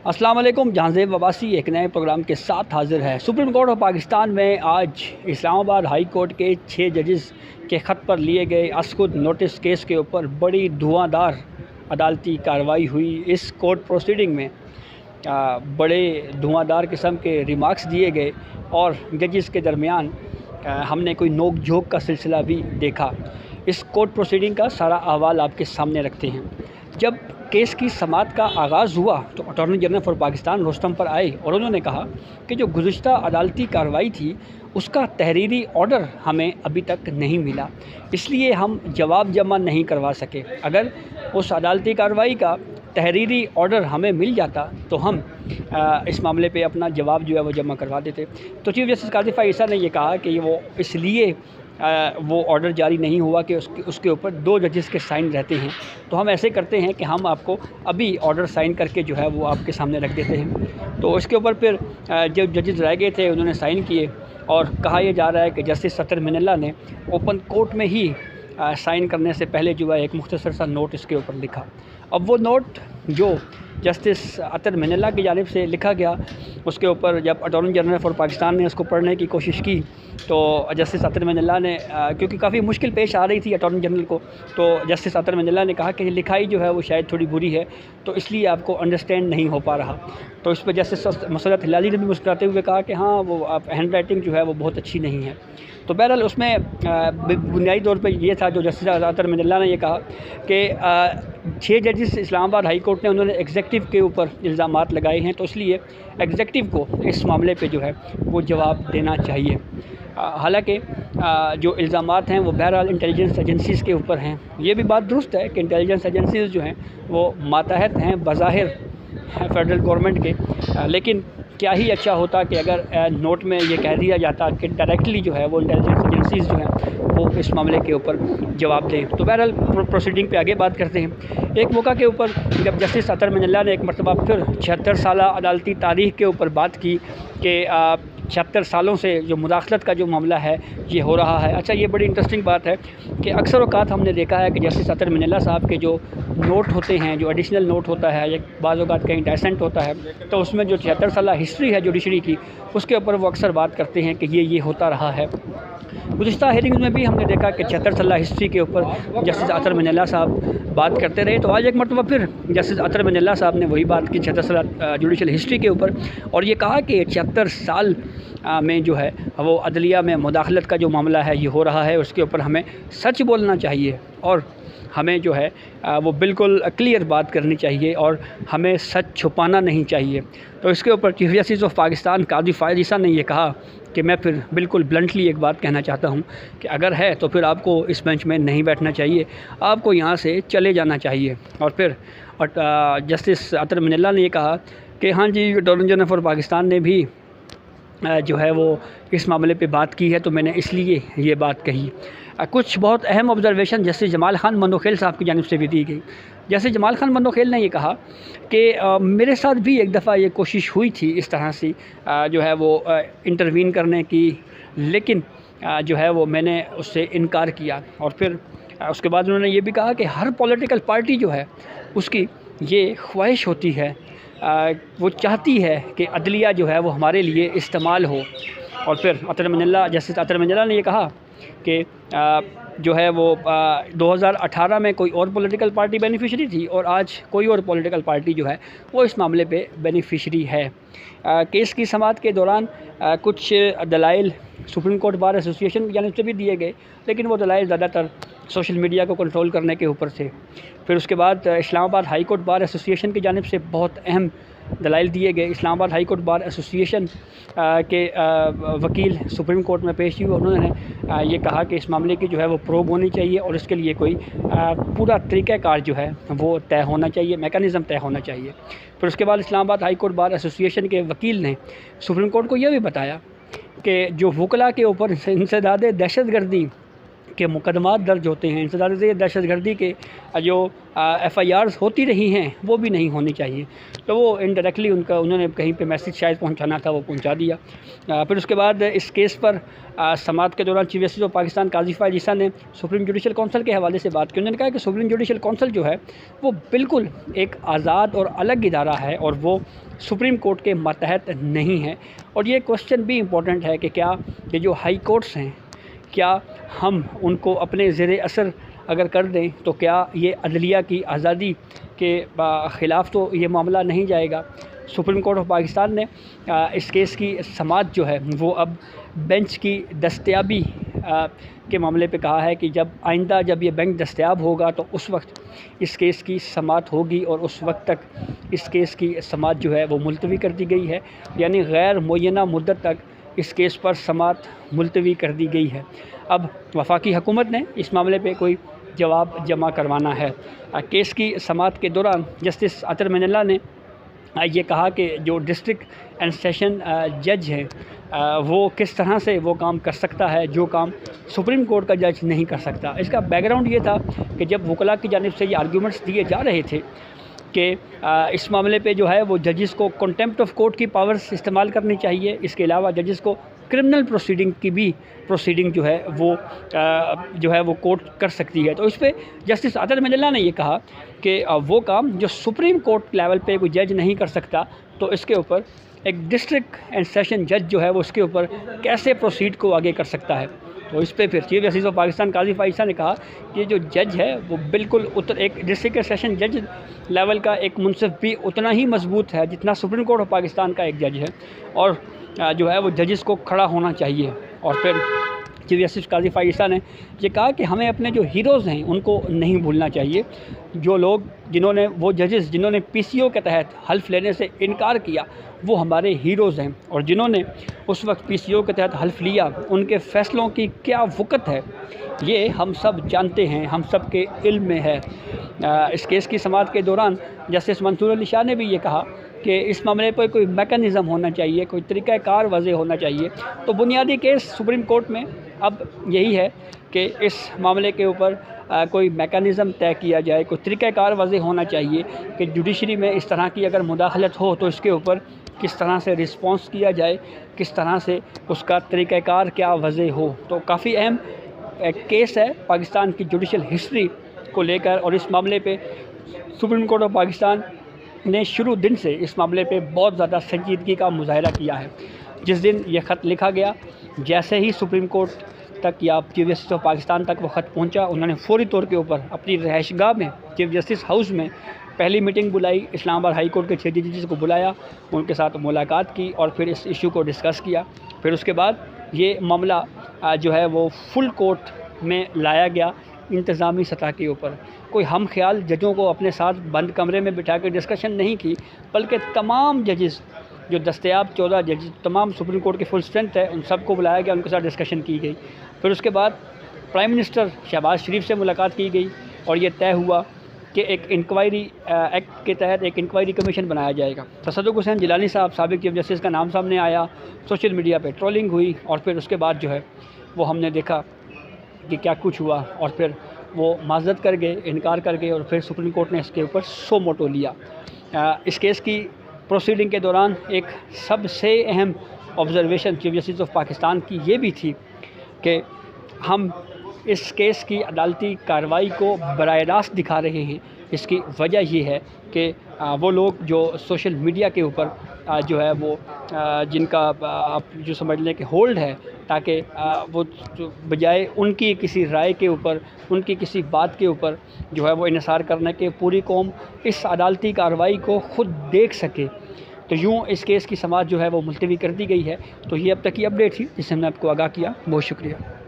अस्सलाम वालेकुम। जहांज़ेब अब्बासी एक नए प्रोग्राम के साथ हाज़िर है। सुप्रीम कोर्ट ऑफ पाकिस्तान में आज इस्लामाबाद हाई कोर्ट के 6 जजेस के ख़त पर लिए गए अस्कुद नोटिस केस के ऊपर बड़ी धुआंधार अदालती कार्रवाई हुई। इस कोर्ट प्रोसीडिंग में बड़े धुआंधार किस्म के रिमार्क्स दिए गए और जजेस के दरमियान हमने कोई नोक झोंक का सिलसिला भी देखा। इस कोर्ट प्रोसीडिंग का सारा अहवाल आपके सामने रखते हैं। जब केस की समाअत का आगाज़ हुआ तो attorney general for Pakistan Rustam पर आए और उन्होंने कहा कि जो गुज़िश्ता अदालती कार्रवाई थी उसका तहरीरी ऑर्डर हमें अभी तक नहीं मिला, इसलिए हम जवाब जमा नहीं करवा सके। अगर उस अदालती कार्रवाई का तहरीरी ऑर्डर हमें मिल जाता तो हम इस मामले पे अपना जवाब जो है वो जमा करवा देते। तो चीफ़ जस्टिस काज़ी फ़ाइज़ ने ये कहा कि वो इसलिए वो ऑर्डर जारी नहीं हुआ कि उसके ऊपर 2 जजेस के साइन रहते हैं, तो हम ऐसे करते हैं कि हम आपको अभी ऑर्डर साइन करके जो है वो आपके सामने रख देते हैं। तो उसके ऊपर फिर जो जजेस रह गए थे उन्होंने साइन किए और कहा यह जा रहा है कि जस्टिस अतर मिनल्ला ने ओपन कोर्ट में ही साइन करने से पहले जो है एक मुख्तसर सा नोट इसके ऊपर लिखा। अब वो नोट जो जस्टिस अतर मिनल्ला की जानिब से लिखा गया, उसके ऊपर जब अटॉर्नी जनरल फॉर पाकिस्तान ने उसको पढ़ने की कोशिश की तो जस्टिस अतर मिनल्ला ने क्योंकि काफ़ी मुश्किल पेश आ रही थी अटॉर्नी जनरल को, तो जस्टिस अतर मिनल्ला ने कहा कि लिखाई जो है वो शायद थोड़ी बुरी है, तो इसलिए आपको अंडरस्टैंड नहीं हो पा रहा। तो इस पर जस्टिस मसरत हिलाली ने भी मुस्कुराते हुए कहा कि हाँ वो हैंड राइटिंग जो है वो बहुत अच्छी नहीं है। तो बहरहाल उसमें बुनियादी तौर पर ये था जो जस्टिस अतर मिनल्ला ने ये कहा कि 6 जजेस इस्लामाबाद हाई कोर्ट ने उन्होंने एग्जेक्टिव के ऊपर इल्ज़ामात लगाए हैं, तो इसलिए एग्जेक्टिव को इस मामले पे जो है वो जवाब देना चाहिए। हालांकि जो इल्ज़ामात हैं वो बहरहाल इंटेलिजेंस एजेंसीज़ के ऊपर हैं। ये भी बात दुरुस्त है कि इंटेलिजेंस एजेंसीज़ जो हैं वो मातहत हैं बज़ाहिर फेडरल गवर्नमेंट के, लेकिन क्या ही अच्छा होता कि अगर नोट में ये कह दिया जाता कि डायरेक्टली जो है वो इंटेलिजेंस एजेंसीज़ जो हैं वो इस मामले के ऊपर जवाब दें। तो बहरहाल प्रोसीडिंग पे आगे बात करते हैं। एक मौका के ऊपर जब जस्टिस अतर मिनल्ला ने एक मरतबा फिर 76 साला अदालती तारीख़ के ऊपर बात की कि 76 सालों से जो मुदाखलत का जो मामला है ये हो रहा है। अच्छा, ये बड़ी इंटरेस्टिंग बात है कि अक्सर औक़ात हमने देखा है कि जस्टिस अतर मिनल्ला साहब के जो नोट होते हैं, जो एडिशनल नोट होता है या बाज़ औक़ात कहीं डायसेंट होता है, तो उसमें जो 76 साला हिस्ट्री है जुडिशरी की उसके ऊपर वो अक्सर बात करते हैं कि ये होता रहा है। गुज़िश्ता हेयरिंग्स में भी हमने देखा कि 76 साला हिस्ट्री के ऊपर जस्टिस अतर मिनल्ला साहब बात करते रहे। तो आज एक मरतबा फिर जस्टिस अतर मिनल्ला साहब ने वही बात की 76 साला जुडिशल हिस्ट्री के ऊपर और ये कहा कि 76 साल में जो है वो अदलिया में मुदाखलत का जो मामला है ये हो रहा है, उसके ऊपर हमें सच बोलना चाहिए और हमें जो है वो बिल्कुल क्लियर बात करनी चाहिए और हमें सच छुपाना नहीं चाहिए। तो इसके ऊपर chief justice of Pakistan Qazi Faiz ने ये कहा कि मैं फिर बिल्कुल ब्लंटली एक बात कहना चाहता हूँ कि अगर है तो फिर आपको इस बेंच में नहीं बैठना चाहिए, आपको यहाँ से चले जाना चाहिए। और फिर जस्टिस अतर मिनल्ला ने ये कहा कि हाँ जी, अटॉर्नी जनरल फॉर पाकिस्तान ने भी जो है वो इस मामले पे बात की है, तो मैंने इसलिए ये बात कही। कुछ बहुत अहम ऑब्जर्वेशन जस्टिस जमाल खान मंदोखेल साहब की जानिब से भी दी गई। जैसे जमाल खान मंदोखेल ने ये कहा कि मेरे साथ भी एक दफ़ा ये कोशिश हुई थी इस तरह से जो है वो इंटरवीन करने की, लेकिन जो है वो मैंने उससे इनकार किया। और फिर उसके बाद उन्होंने ये भी कहा कि हर पॉलिटिकल पार्टी जो है उसकी ये ख्वाहिश होती है, वो चाहती है कि अदलिया जो है वो हमारे लिए इस्तेमाल हो। और फिर जस्टिस अतर मिनल्ला ने ये कहा कि जो है वो 2018 में कोई और पॉलिटिकल पार्टी बेनिफिशरी थी और आज कोई और पॉलिटिकल पार्टी जो है वो इस मामले पे बेनिफिशरी है। केस की समाअत के दौरान कुछ दलाइल सुप्रीम कोर्ट बार एसोसिएशन की जानिब से भी दिए गए, लेकिन वो दलाइल ज़्यादातर सोशल मीडिया को कंट्रोल करने के ऊपर थे। फिर उसके बाद Islamabad high court bar association की जानिब से बहुत अहम दलाइल दिए गए। Islamabad high court bar association के वकील सुप्रीम कोर्ट में पेश हुए, उन्होंने ये कहा कि इस मामले की जो है वो प्रोब होनी चाहिए और इसके लिए कोई पूरा तरीक़ाकार जो है वो तय होना चाहिए, मेकनिज़म तय होना चाहिए। फिर उसके बाद Islamabad high court bar association के वकील ने सुप्रीम कोर्ट को यह भी बताया कि जो वकला के ऊपर इंसदाद दहशत गर्दी के मुकदमात दर्ज होते हैं, इंसदाद दहशतगर्दी के जो FIRs होती रही हैं वो भी नहीं होनी चाहिए। तो वो इनडायरेक्टली उन्होंने कहीं पे मैसेज शायद पहुंचाना था, वो पहुंचा दिया। फिर उसके बाद इस केस पर समाअत के दौरान चीफ जस्टिस ऑफ पाकिस्तान काजी फ़ाइज़ ईसा ने सुप्रीम जुडिशल कौंसिल के हवाले से बात की। उन्होंने कहा कि सुप्रीम जुडिशल कौंसिल जो है वो बिल्कुल एक आज़ाद और अलग इदारा है और वो सुप्रीम कोर्ट के मातहत नहीं है। और ये क्वेश्चन भी इम्पोर्टेंट है कि क्या ये जो हाई कोर्ट्स हैं, क्या हम उनको अपने ज़ेरे असर अगर कर दें तो क्या ये अदलिया की आज़ादी के ख़िलाफ़ तो ये मामला नहीं जाएगा। सुप्रीम कोर्ट ऑफ पाकिस्तान ने इस केस की समाअत जो है वो अब बेंच की दस्तयाबी के मामले पे कहा है कि आइंदा जब ये बेंच दस्तयाब होगा तो उस वक्त इस केस की समाअत होगी और उस वक्त तक इस केस की समाअत जो है वो मुलतवी कर दी गई है, यानी गैर मुय्यना मुद्दत तक इस केस पर समाअत मुलतवी कर दी गई है। अब वफाकी हुकूमत ने इस मामले पे कोई जवाब जमा करवाना है। केस की समाअत के दौरान जस्टिस अतर मिनल्ला ने ये कहा कि जो डिस्ट्रिक्ट एंड सेशन जज है वो किस तरह से वो काम कर सकता है जो काम सुप्रीम कोर्ट का जज नहीं कर सकता। इसका बैकग्राउंड ये था कि जब वकला की जानिब से ये आर्गूमेंट्स दिए जा रहे थे कि इस मामले पे जो है वो जजेस को कंटेम्प्ट ऑफ कोर्ट की पावर्स इस्तेमाल करनी चाहिए, इसके अलावा जजेस को क्रिमिनल प्रोसीडिंग की भी प्रोसीडिंग जो है वो कोर्ट कर सकती है। तो इस पर जस्टिस अतर मिनल्ला ने ये कहा कि वो काम जो सुप्रीम कोर्ट लेवल पे कोई जज नहीं कर सकता तो इसके ऊपर एक डिस्ट्रिक्ट एंड सेशन जज जो है वो उसके ऊपर कैसे प्रोसीड को आगे कर सकता है। तो इस पर फिर चीफ जस्टिस ऑफ पाकिस्तान काजी फ़ाइज़ ईसा ने कहा कि जो जज है वो बिल्कुल एक डिस्ट्रिक्ट एंड सेशन जज लेवल का एक मुंसिफ भी उतना ही मजबूत है जितना सुप्रीम कोर्ट ऑफ पाकिस्तान का एक जज है, और जो है वो जजेस को खड़ा होना चाहिए। और फिर चीफ जस्टिस काजी फ़ाइज़ ईसा ने ये कहा कि हमें अपने जो हीरोज़ हैं उनको नहीं भूलना चाहिए। जो लोग वो जजेस जिन्होंने PCO के तहत हल्फ लेने से इनकार किया वो हमारे हीरोज़ हैं, और जिन्होंने उस वक्त PCO के तहत हल्फ लिया उनके फ़ैसलों की क्या वक़्त है ये हम सब जानते हैं, हम सब के इल्म में है। इस केस की समाअत के दौरान जस्टिस मंसूर अली शाह ने भी ये कहा कि इस मामले पर कोई मैकेनिज़्म होना चाहिए, कोई तरीक़ाकार वज़े होना चाहिए। तो बुनियादी केस सुप्रीम कोर्ट में अब यही है कि इस मामले के ऊपर कोई मैकेनिज़्म तय किया जाए, कोई तरीक़ाकार वज़े होना चाहिए कि जुडिशरी में इस तरह की अगर मुदाखलत हो तो इसके ऊपर किस तरह से रिस्पॉन्स किया जाए, किस तरह से उसका तरीक़ाकार क्या वज़े हो। तो काफ़ी अहम केस है पाकिस्तान की जुडिशल हिस्ट्री को लेकर, और इस मामले पे सुप्रीम कोर्ट ऑफ पाकिस्तान ने शुरू दिन से इस मामले पे बहुत ज़्यादा संजीदगी का मुजाहरा किया है। जिस दिन ये ख़त लिखा गया, जैसे ही सुप्रीम कोर्ट तक या चीफ जस्टिस ऑफ पाकिस्तान तक वो ख़त पहुंचा, उन्होंने फौरी तौर के ऊपर अपनी रहायशगाह में चीफ जस्टिस हाउस में पहली मीटिंग बुलाई, इस्लामाबाद हाई कोर्ट के 6 जजेस को बुलाया, उनके साथ मुलाकात की और फिर इस इशू को डिस्कस किया। फिर उसके बाद ये मामला जो है वो फुल कोर्ट में लाया गया इंतज़ामी सतह के ऊपर। कोई हम ख्याल जजों को अपने साथ बंद कमरे में बिठा कर डिस्कशन नहीं की, बल्कि तमाम जजेस जो दस्तयाब 14 जजेस तमाम सुप्रीम कोर्ट की फुल स्ट्रेंथ है उन सबको बुलाया गया, उनके साथ डिस्कशन की गई। फिर उसके बाद प्राइम मिनिस्टर शहबाज शरीफ से मुलाकात की गई और ये तय हुआ कि एक इंक्वायरी एक्ट के तहत एक इंक्वायरी कमीशन बनाया जाएगा। तसद्दुक़ हुसैन जिलानी साहब साबिक़ चीफ जस्टिस का नाम सामने आया, सोशल मीडिया पे ट्रोलिंग हुई, और फिर उसके बाद जो है वो हमने देखा कि क्या कुछ हुआ, और फिर वो माज़रत कर गए, इनकार कर गए, और फिर सुप्रीम कोर्ट ने इसके ऊपर सो मोटो लिया। इस केस की प्रोसीडिंग के दौरान एक सबसे अहम observation chief justice of Pakistan की ये भी थी कि हम इस केस की अदालती कार्रवाई को बराह रास्त दिखा रहे हैं। इसकी वजह ये है कि वो लोग जो सोशल मीडिया के ऊपर जो है वो जिनका आप जो समझ लें कि होल्ड है, ताकि वो बजाय उनकी किसी राय के ऊपर, उनकी किसी बात के ऊपर जो है वो इन्हिसार करने के पूरी कौम इस अदालती कार्रवाई को ख़ुद देख सके। तो यूँ इस केस की समाअत जो है वो मुलतवी कर दी गई है। तो ये अब तक की अपडेट थी जिससे हमने आपको आगाह किया। बहुत शुक्रिया।